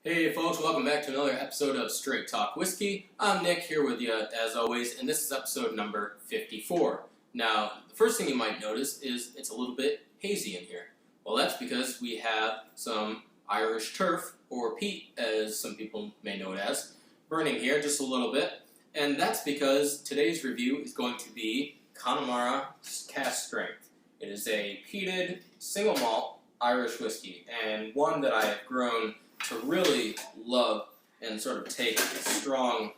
Hey folks, welcome back to another episode of Straight Talk Whiskey. I'm Nick here with you as always, and this is episode number 54. Now, the first thing you might notice is it's a little bit hazy in here. Well, that's because we have some Irish turf, or peat as some people may know it as, burning here just a little bit. And that's because today's review is going to be Connemara Cask Strength. It is a peated single malt Irish whiskey, and one that I have grown to really love and sort of take a strong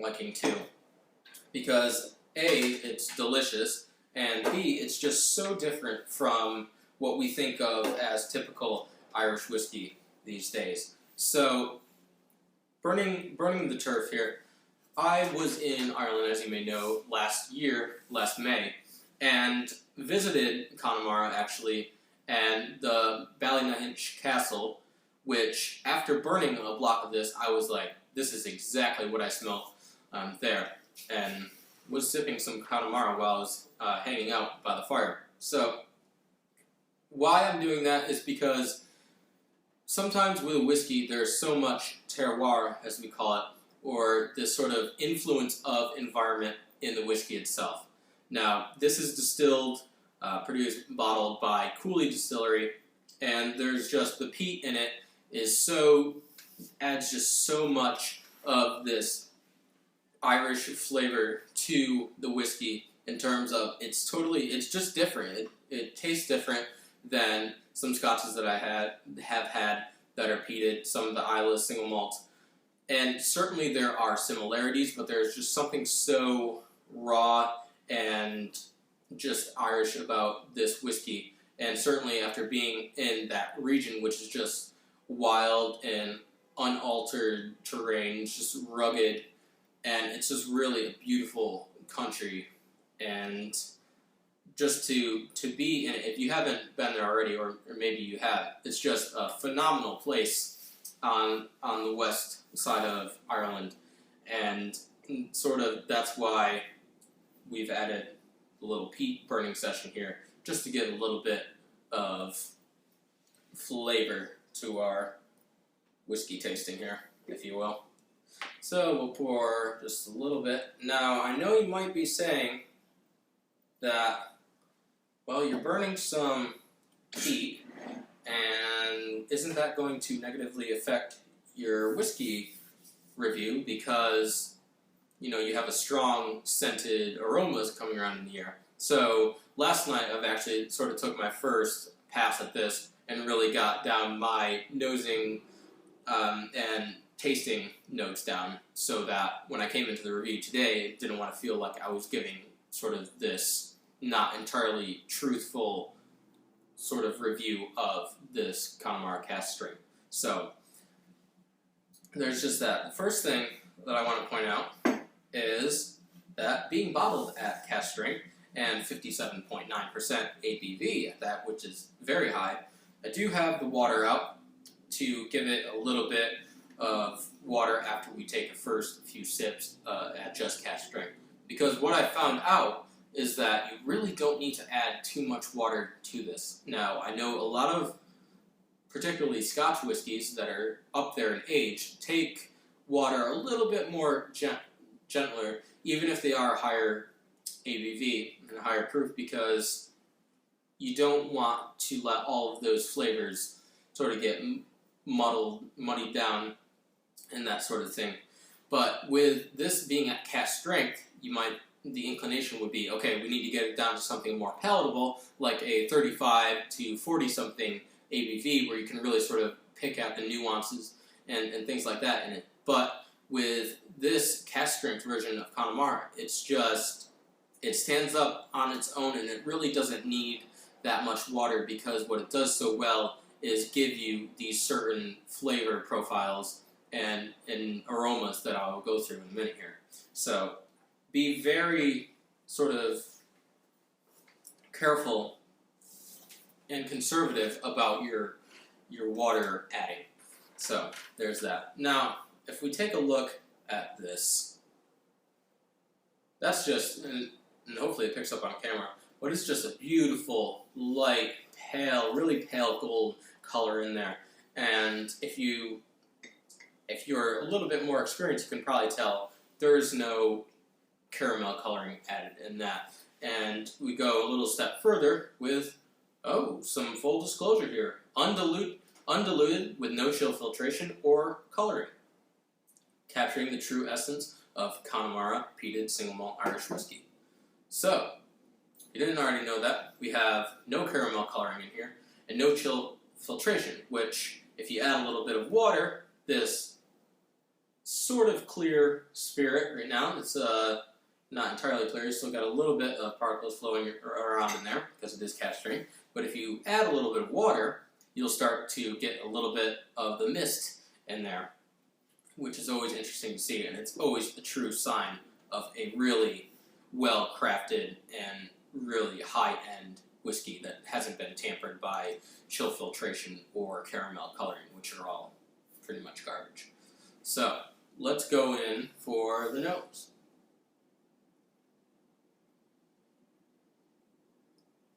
liking to, because A, it's delicious, and B, it's just so different from what we think of as typical Irish whiskey these days. So, burning the turf here, I was in Ireland, as you may know, last May, and visited Connemara actually, and the Ballynahinch Castle, which, after burning a block of this, I was like, this is exactly what I smelled there. And was sipping some Connemara while I was hanging out by the fire. So, why I'm doing that is because sometimes with a whiskey, there's so much terroir, as we call it, or this sort of influence of environment in the whiskey itself. Now, this is distilled, produced, bottled by Cooley Distillery, and there's just the peat in it adds just so much of this Irish flavor to the whiskey in terms of it's just different. It tastes different than some scotches that I have had that are peated, some of the Isla's single malts. And certainly there are similarities, but there's just something so raw and just Irish about this whiskey. And certainly after being in that region, which is just wild and unaltered terrain, just rugged, and it's just really a beautiful country. And just to be in it, if you haven't been there already, or maybe you have, it's just a phenomenal place on the west side of Ireland, and sort of that's why we've added a little peat burning session here, just to give a little bit of flavor to our whiskey tasting here, if you will. So we'll pour just a little bit. Now, I know you might be saying that, well, you're burning some peat, and isn't that going to negatively affect your whiskey review because, you know, you have a strong scented aromas coming around in the air. So last night I've actually sort of took my first pass at this and really got down my nosing and tasting notes down, so that when I came into the review today, I didn't want to feel like I was giving sort of this not entirely truthful sort of review of this Connemara Cask Strength. So there's just that. The first thing that I want to point out is that being bottled at cask strength and 57.9% ABV at that, which is very high, I do have the water out to give it a little bit of water after we take the first few sips at just cask strength. Because what I found out is that you really don't need to add too much water to this. Now, I know a lot of particularly Scotch whiskies that are up there in age take water a little bit more gentler, even if they are higher ABV and higher proof, because you don't want to let all of those flavors sort of get muddied down and that sort of thing. But with this being at cask strength, the inclination would be, okay, we need to get it down to something more palatable, like a 35 to 40 something ABV, where you can really sort of pick out the nuances and things like that in it. But with this cask strength version of Connemara, it stands up on its own, and it really doesn't need that much water, because what it does so well is give you these certain flavor profiles and aromas that I'll go through in a minute here. So be very sort of careful and conservative about your water adding. So there's that. Now, if we take a look at this, that's just, and hopefully it picks up on camera, but it's just a beautiful, light, pale, really pale gold color in there. And if you if you're a little bit more experienced, you can probably tell there's no caramel coloring added in that. And we go a little step further with, oh, some full disclosure here. Undiluted with no chill filtration or coloring. Capturing the true essence of Connemara peated single malt Irish whiskey. So, if you didn't already know that, we have no caramel coloring in here and no chill filtration, which, if you add a little bit of water, this sort of clear spirit right now, it's not entirely clear, you still got a little bit of particles flowing around in there because it is cask strength, but if you add a little bit of water, you'll start to get a little bit of the mist in there, which is always interesting to see, and it's always a true sign of a really well-crafted and really high-end whiskey that hasn't been tampered by chill filtration or caramel coloring, which are all pretty much garbage. So, let's go in for the nose.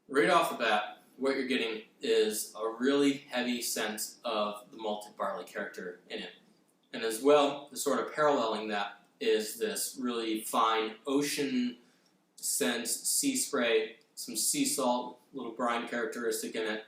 Right off the bat, what you're getting is a really heavy sense of the malted barley character in it. And as well, sort of paralleling that is this really fine ocean sense, sea spray, some sea salt, little brine characteristic in it.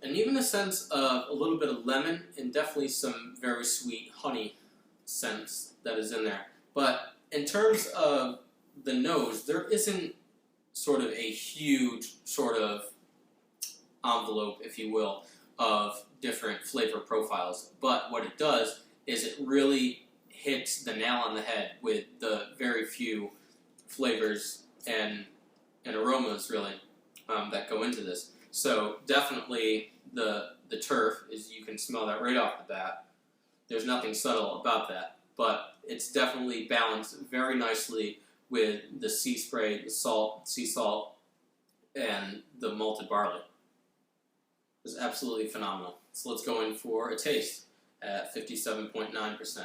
And even a sense of a little bit of lemon and definitely some very sweet honey scents that is in there. But in terms of the nose, there isn't sort of a huge sort of envelope, if you will, of different flavor profiles. But what it does is it really hits the nail on the head with the very few flavors and aromas, really, that go into this. So definitely the turf, is you can smell that right off the bat. There's nothing subtle about that, but it's definitely balanced very nicely with the sea spray, the salt, sea salt, and the malted barley. It's absolutely phenomenal. So let's go in for a taste at 57.9%.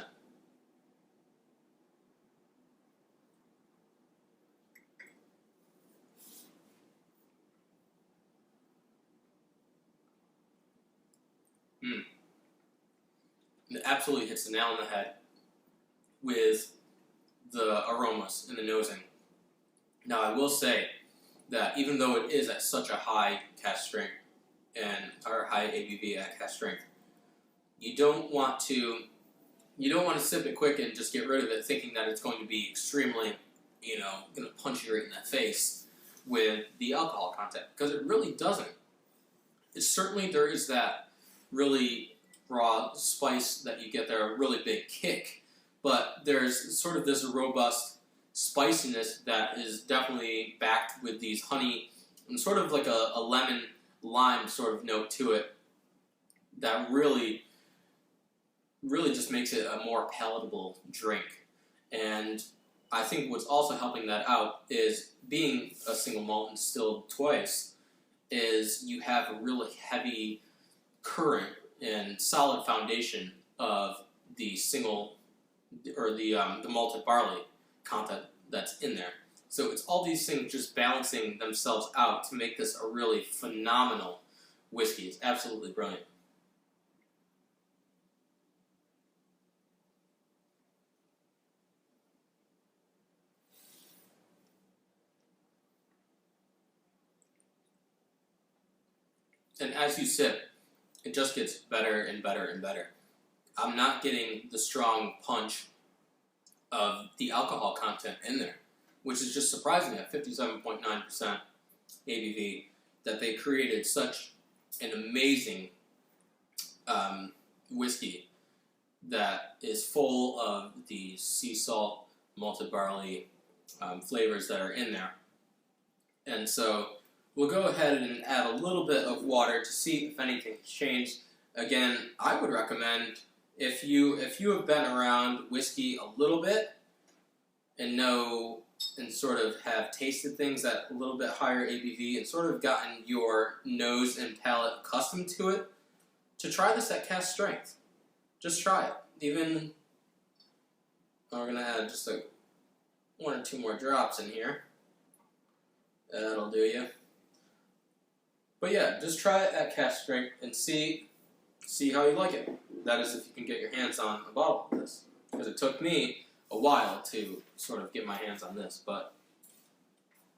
It absolutely hits the nail on the head with the aromas and the nosing. Now, I will say that even though it is at such a high cask strength or high ABV at cask strength, you don't want to sip it quick and just get rid of it, thinking that it's going to be extremely, going to punch you right in the face with the alcohol content, because it really doesn't. There is that really raw spice that you get there, a really big kick, but there's sort of this robust spiciness that is definitely backed with these honey and sort of like a lemon lime sort of note to it that really just makes it a more palatable drink. And I think what's also helping that out is being a single malt and distilled twice, is you have a really heavy current and solid foundation of the the malted barley content that's in there. So it's all these things just balancing themselves out to make this a really phenomenal whiskey. It's absolutely brilliant. And as you sip, it just gets better and better and better. I'm not getting the strong punch of the alcohol content in there, which is just surprising at 57.9% ABV, that they created such an amazing whiskey that is full of the sea salt, malted barley flavors that are in there. And so we'll go ahead and add a little bit of water to see if anything's changed. Again, I would recommend, if you have been around whiskey a little bit and know and sort of have tasted things at a little bit higher ABV and sort of gotten your nose and palate accustomed to it, to try this at cask strength. Just try it. Even, we're going to add just like 1 or 2 more drops in here. That'll do you. But yeah, just try it at cask strength and see how you like it. That is, if you can get your hands on a bottle of this, because it took me a while to sort of get my hands on this. But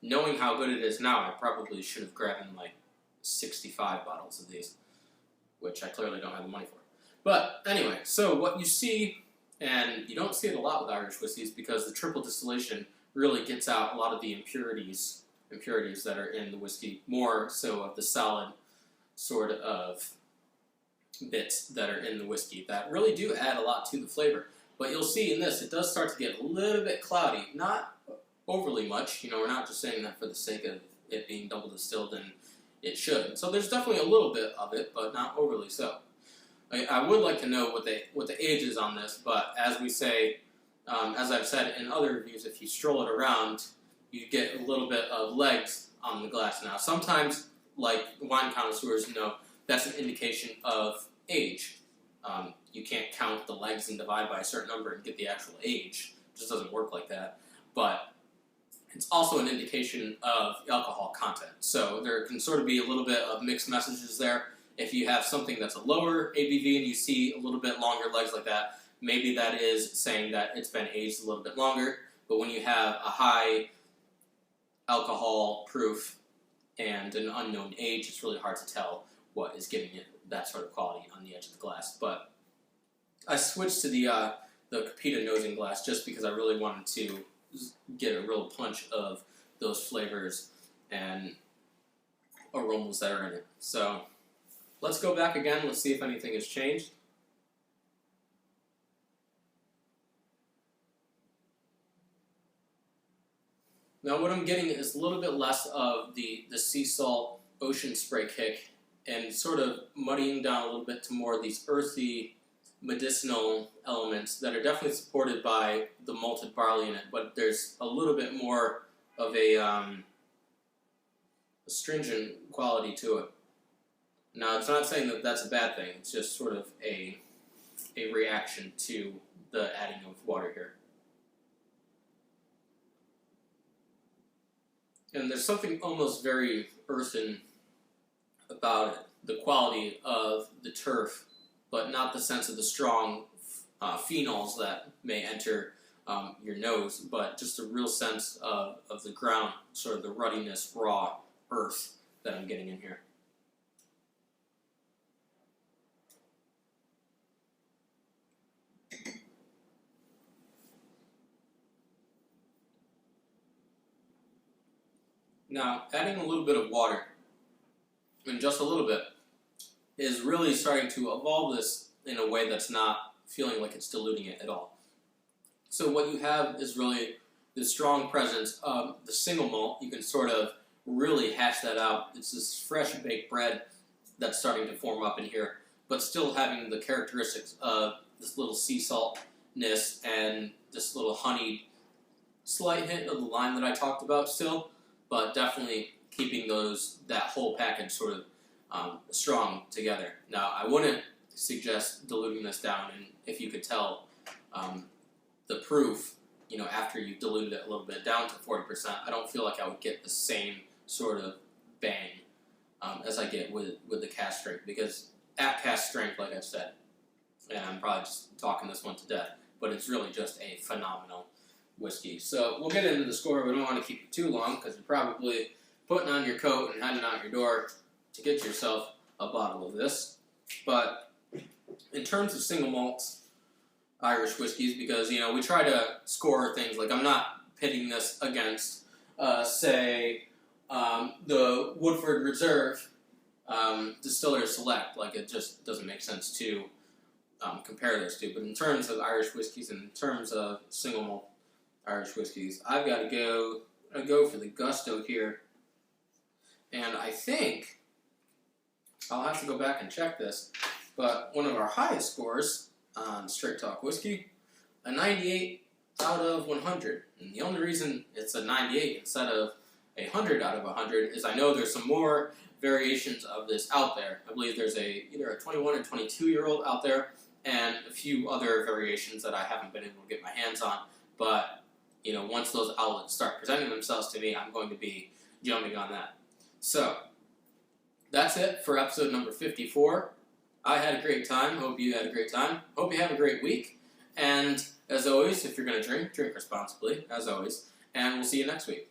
knowing how good it is now, I probably should have grabbed in like 65 bottles of these, which I clearly don't have the money for. But anyway, so what you see, and you don't see it a lot with Irish whiskeys because the triple distillation really gets out a lot of the impurities that are in the whiskey, more so of the solid sort of bits that are in the whiskey that really do add a lot to the flavor. But you'll see in this, it does start to get a little bit cloudy, not overly much. You know, we're not just saying that for the sake of it being double distilled, and it should. So there's definitely a little bit of it, but not overly so. I would like to know what the age is on this, but as we say, as I've said in other reviews, if you stroll it around, you get a little bit of legs on the glass. Now, sometimes, like wine connoisseurs know, that's an indication of age. You can't count the legs and divide by a certain number and get the actual age. It just doesn't work like that. But it's also an indication of alcohol content. So there can sort of be a little bit of mixed messages there. If you have something that's a lower ABV and you see a little bit longer legs like that, maybe that is saying that it's been aged a little bit longer. But when you have a high alcohol proof and an unknown age, it's really hard to tell what is giving it that sort of quality on the edge of the glass. But I switched to the Capita nosing glass just because I really wanted to get a real punch of those flavors and aromas that are in it. So let's go back again. Let's see if anything has changed. Now what I'm getting is a little bit less of the sea salt ocean spray kick and sort of muddying down a little bit to more of these earthy medicinal elements that are definitely supported by the malted barley in it, but there's a little bit more of a astringent quality to it. Now, it's not saying that that's a bad thing, it's just sort of a reaction to the adding of water here. And there's something almost very earthen about it, the quality of the turf, but not the sense of the strong phenols that may enter your nose, but just a real sense of the ground, sort of the ruddiness, raw earth that I'm getting in here. Now, adding a little bit of water, and just a little bit, is really starting to evolve this in a way that's not feeling like it's diluting it at all. So what you have is really the strong presence of the single malt. You can sort of really hash that out. It's this fresh baked bread that's starting to form up in here, but still having the characteristics of this little sea saltness and this little honeyed slight hint of the lime that I talked about still, but definitely keeping that whole package sort of strong together. Now, I wouldn't suggest diluting this down, and if you could tell the proof, you know, after you've diluted it a little bit down to 40%, I don't feel like I would get the same sort of bang as I get with the cask strength, because at cask strength, like I've said, and I'm probably just talking this one to death, but it's really just a phenomenal whiskey. So we'll get into the score. We don't want to keep it too long because you're probably putting on your coat and heading out your door to get yourself a bottle of this. But in terms of single malts Irish whiskeys, because, you know, we try to score things, like I'm not pitting this against, say, the Woodford Reserve Distiller Select. Like, it just doesn't make sense to compare those two. But in terms of Irish whiskeys and in terms of single malt Irish whiskeys, I've got to go for the Gusto here. And I think I'll have to go back and check this, but one of our highest scores on Straight Talk Whiskey, a 98 out of 100. And the only reason it's a 98 instead of a 100 out of 100 is I know there's some more variations of this out there. I believe there's either a 21 or 22-year-old out there, and a few other variations that I haven't been able to get my hands on. But, you know, once those outlets start presenting themselves to me, I'm going to be jumping on that. So, that's it for episode number 54. I had a great time. Hope you had a great time. Hope you have a great week. And as always, if you're going to drink, drink responsibly, as always. And we'll see you next week.